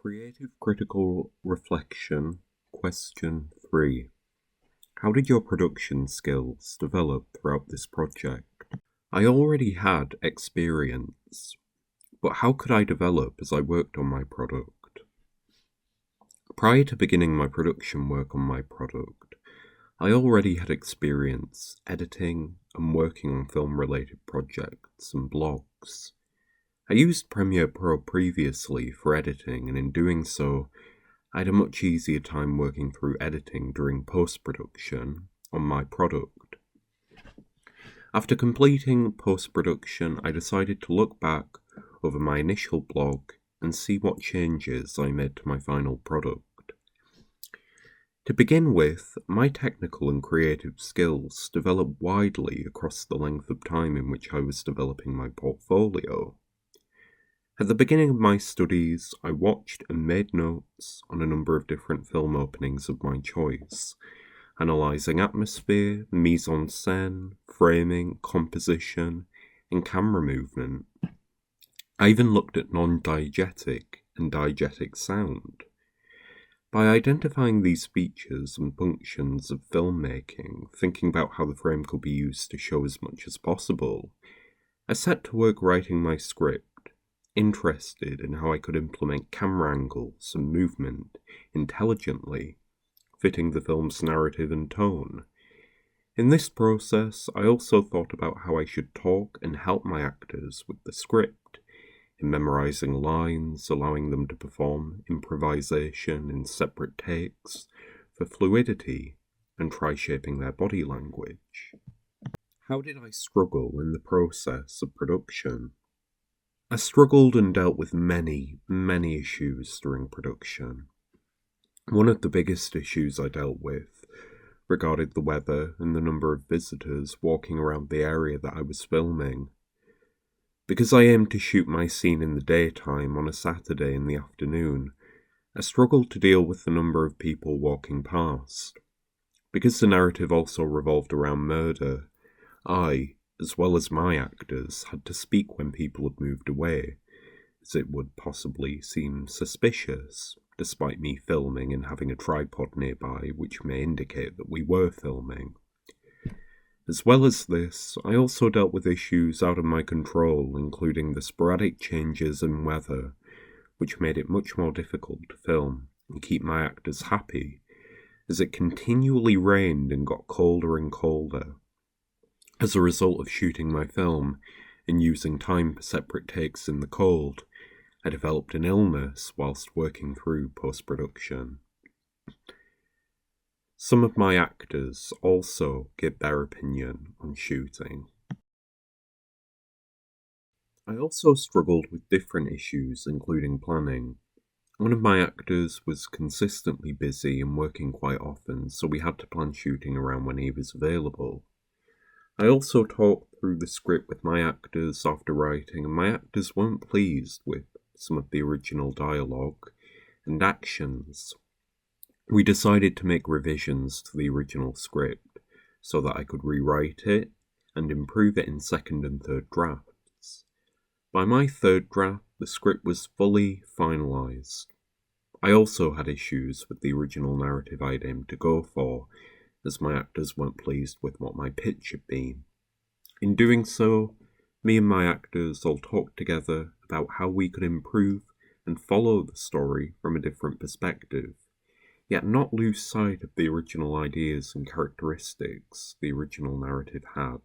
Creative Critical Reflection, Question 3. How did your production skills develop throughout this project? I already had experience, but how could I develop as I worked on my product? Prior to beginning my production work on my product, I already had experience editing and working on film-related projects and blogs. I used Premiere Pro previously for editing, and in doing so, I had a much easier time working through editing during post-production on my product. After completing post-production, I decided to look back over my initial blog and see what changes I made to my final product. To begin with, my technical and creative skills developed widely across the length of time in which I was developing my portfolio. At the beginning of my studies, I watched and made notes on a number of different film openings of my choice, analysing atmosphere, mise-en-scène, framing, composition, and camera movement. I even looked at non-diegetic and diegetic sound. By identifying these features and functions of filmmaking, thinking about how the frame could be used to show as much as possible, I set to work writing my script, interested in how I could implement camera angles and movement intelligently, fitting the film's narrative and tone. In this process, I also thought about how I should talk and help my actors with the script, in memorizing lines, allowing them to perform improvisation in separate takes for fluidity, and try shaping their body language. How did I struggle in the process of production? I struggled and dealt with many issues during production. One of the biggest issues I dealt with regarded the weather and the number of visitors walking around the area that I was filming. Because I aimed to shoot my scene in the daytime on a Saturday in the afternoon, I struggled to deal with the number of people walking past. Because the narrative also revolved around murder, I, as well as my actors, had to speak when people had moved away, as it would possibly seem suspicious, despite me filming and having a tripod nearby which may indicate that we were filming. As well as this, I also dealt with issues out of my control, including the sporadic changes in weather, which made it much more difficult to film and keep my actors happy, as it continually rained and got colder and colder. As a result of shooting my film and using time for separate takes in the cold, I developed an illness whilst working through post-production. Some of my actors also give their opinion on shooting. I also struggled with different issues, including planning. One of my actors was consistently busy and working quite often, so we had to plan shooting around when he was available. I also talked through the script with my actors after writing, and my actors weren't pleased with some of the original dialogue and actions. We decided to make revisions to the original script so that I could rewrite it and improve it in second and third drafts. By my third draft, the script was fully finalised. I also had issues with the original narrative I'd aimed to go for, as my actors weren't pleased with what my pitch had been. In doing so, me and my actors all talked together about how we could improve and follow the story from a different perspective, yet not lose sight of the original ideas and characteristics the original narrative had.